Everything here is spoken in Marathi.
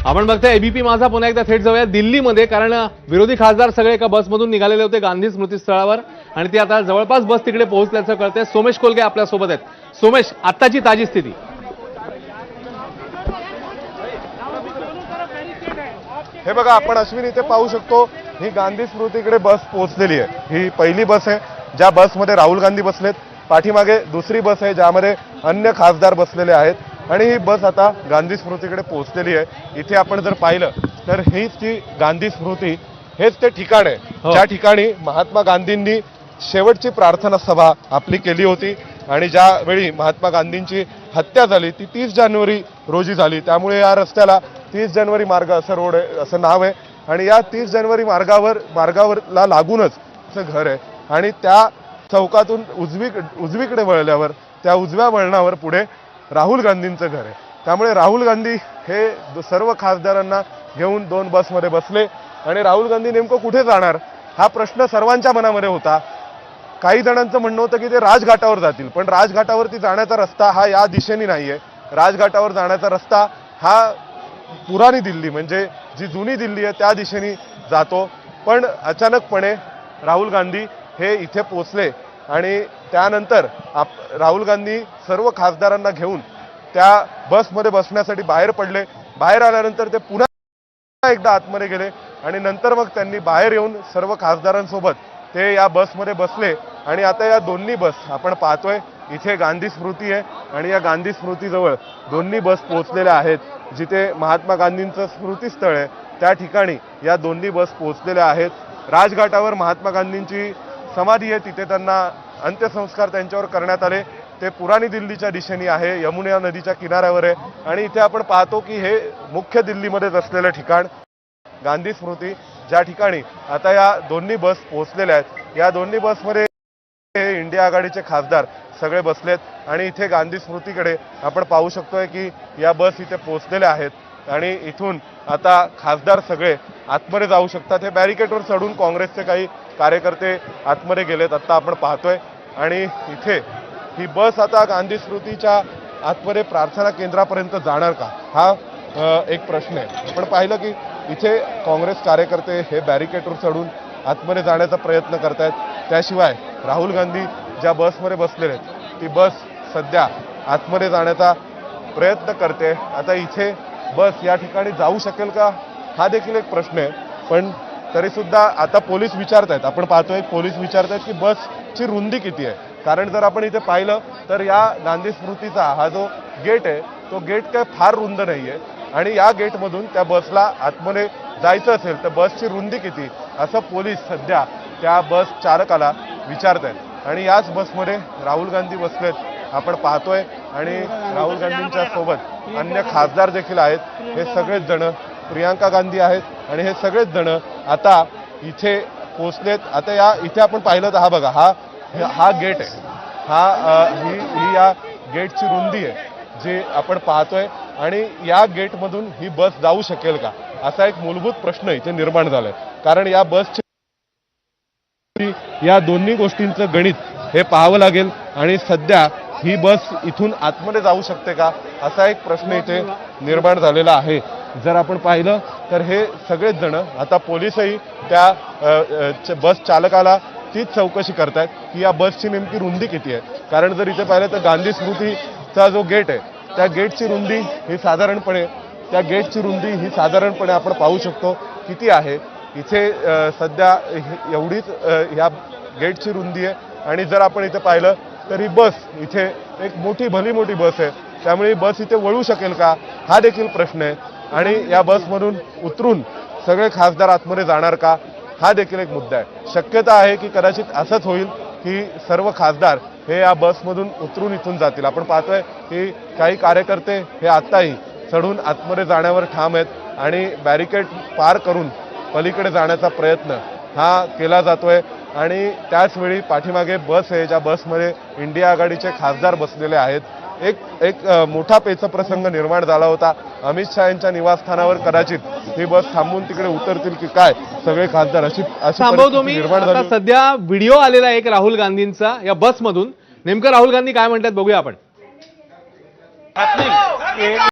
आपण बघताय एबीपी माझा पुन्हा एकदा थेट जाऊया दिल्लीमध्ये, कारण विरोधी खासदार सगळे एका बसमधून निघालेले होते गांधी स्मृतीस्थळावर आणि ते आता जवळपास बस तिकडे पोहोचल्याचं कळतंय। सोमेश कोलगे आपल्या सोबत आहेत। सोमेश, आत्ताची ताजी स्थिती। हे बघा, आपण अश्विन इथे पाहू शकतो, ही गांधी स्मृतीकडे बस पोहोचलेली आहे। ही पहिली बस आहे ज्या बसमध्ये राहुल गांधी बसलेत। पाठीमागे दुसरी बस आहे ज्यामध्ये अन्य खासदार बसलेले आहेत आणि ही बस आता गांधी स्मृतीकडे पोहोचलेली आहे। इथे आपण जर पाहिलं तर हीच ती गांधी स्मृती, हेच ते ठिकाण आहे ज्या ठिकाणी महात्मा गांधींनी शेवटची प्रार्थना सभा आपली केली होती आणि ज्यावेळी महात्मा गांधींची हत्या झाली ती 30 जानेवारी रोजी झाली। त्यामुळे या रस्त्याला 30 जानेवारी मार्ग असं रोड आहे, असं नाव आहे आणि या 30 जानेवारी मार्गावरला लागूनच असं घर आहे आणि त्या चौकातून उजवीकडे वळल्यावर त्या उजव्या वळणावर पुढे राहुल गांधींचं घर आहे। त्यामुळे राहुल गांधी हे सर्व खासदारांना घेऊन 2 बसमध्ये बसले आणि राहुल गांधी नेमकं कुठे जाणार हा प्रश्न सर्वांच्या मनामध्ये होता। काही जणांचं म्हणणं होतं की ते राजघाटावर जातील, पण राजघाटावरती जाण्याचा रस्ता हा या दिशेने नाहीये। राजघाटावर जाण्याचा रस्ता हा पुराणी दिल्ली म्हणजे जी जुनी दिल्ली आहे त्या दिशेने जातो। पण अचानकपणे राहुल गांधी हे इथे पोहोचले आणि त्यानंतर राहुल गांधी सर्व खासदारांना घेऊन त्या बसमध्ये बसण्यासाठी बाहेर पडले। बाहेर आल्यानंतर ते पुन्हा एकदा आतमध्ये गेले आणि नंतर मग त्यांनी बाहेर येऊन सर्व खासदारांसोबत ते या बसमध्ये बसले आणि आता या दोन्ही बस आपण पाहतोय, इथे गांधी स्मृती आहे आणि या गांधी स्मृतीजवळ दोन्ही बस पोहोचलेल्या आहेत। जिथे महात्मा गांधींचं स्मृतीस्थळ आहे त्या ठिकाणी या दोन्ही बस पोहोचलेल्या आहेत। राजघाटावर महात्मा गांधींची समाधी आहे, तिथे त्यांना अंत्यसंस्कार त्यांच्यावर करण्यात आले। ते पुराणी दिल्लीच्या दिशेने आहे, यमुना नदीच्या किनाऱ्यावर आहे आणि इथे आपण पाहतो की हे मुख्य दिल्लीमध्येच असलेलं ठिकाण गांधी स्मृती, ज्या ठिकाणी आता या दोन्ही बस पोहोचलेल्या आहेत। या दोन्ही बसमध्ये इंडिया आघाडीचे खासदार सगळे बसलेत आणि इथे गांधी स्मृतीकडे आपण पाहू शकतोय की या बस इथे पोहोचलेल्या आहेत आणि इथून आता खासदार सगळे आतमध्ये जाऊ शकतात। हे बॅरिकेडवर चढून काँग्रेसचे काही कार्यकर्ते आतमध्ये गेलेत, आता आपण पाहतोय आणि इथे ही बस आता गांधी स्मृतीच्या आतमध्ये प्रार्थना केंद्रापर्यंत जाणार का हा एक प्रश्न आहे। आपण पाहिलं की इथे काँग्रेस कार्यकर्ते हे बॅरिकेडवर चढून आतमध्ये जाण्याचा प्रयत्न करतायत। त्याशिवाय राहुल गांधी ज्या बसमध्ये बसलेले आहेत ती बस सध्या आतमध्ये जाण्याचा प्रयत्न करते। आता इथे बस या ठिकाणी जाऊ शकेल का हा देखील एक प्रश्न आहे, पण तरीसुद्धा आता पोलीस विचारतायत, आपण पाहतोय पोलीस विचारतायत की बसची रुंदी किती आहे। कारण जर आपण इथे पाहिलं तर या गांधी स्मृतीचा हा जो गेट आहे तो गेट काय फार रुंद नाही आहे आणि या गेटमधून त्या बसला आतमध्ये जायचं असेल तर बसची रुंदी किती असं पोलीस सध्या त्या बस चालकाला विचारतायत आणि याच बसमध्ये राहुल गांधी बसलेत आपण पाहतोय आणि राहुल गांधींच्या सोबत अन्य खासदार देखील आहेत। हे सगळेच जण, प्रियांका गांधी आहेत आणि हे सगळेच जण आता इथे पोहोचलेत। आता या इथे आपण पाहिलं तर हा बघा, हा गेट आहे, ही या गेटची रुंदी आहे जी आपण पाहतोय आणि या गेटमधून ही बस जाऊ शकेल का असा एक मूलभूत प्रश्न इथे निर्माण झालाय। कारण या बसची या दोन्ही गोष्टींचं गणित हे पाहावं लागेल आणि सध्या ही बस इथून आतमध्ये जाऊ शकते का असा एक प्रश्न इथे निर्माण झालेला आहे। जर आपण पाहिलं तर हे सगळेच जण आता पोलीसही त्या बस चालकाला तीच चौकशी करतायत की या बसची नेमकी रुंदी किती आहे। कारण जर इथे पाहिलं तर गांधी स्मृतीचा जो गेट आहे त्या गेटची रुंदी ही साधारणपणे आपण पाहू शकतो किती आहे। इथे सध्या एवढीच ह्या गेटची रुंदी आहे आणि जर आपण इथे पाहिलं तर ही बस इथे एक भली मोठी बस आहे, त्यामुळे बस इथे वळू शकेल का हा देखील प्रश्न आहे आणि या बसमधून उतरून सगळे खासदार आतमध्ये जाणार का हा देखील एक मुद्दा आहे। शक्यता आहे की कदाचित असंच होईल की सर्व खासदार हे या बसमधून उतरून इथून जातील। आपण पाहतोय की काही कार्यकर्ते हे आत्ताही चढून आतमध्ये जाण्यावर ठाम आहेत आणि बॅरिकेड पार करून पलीकडे जाण्याचा प्रयत्न हा केला जातोय आणि त्याचवेळी पाठीमागे बस आहे ज्या बसमध्ये इंडिया आघाडीचे खासदार बसलेले आहेत। एक मोठा पेचप्रसंग निर्माण झाला होता। अमित शहा यांच्या निवासस्थानावर कदाचित ही बस थांबून तिकडे उतरतील की काय सगळे खासदार अशी निर्माण झाली। सध्या व्हिडिओ आलेला एक राहुल गांधींचा या बसमधून, नेमकं राहुल गांधी काय म्हणतात बघूया आपण।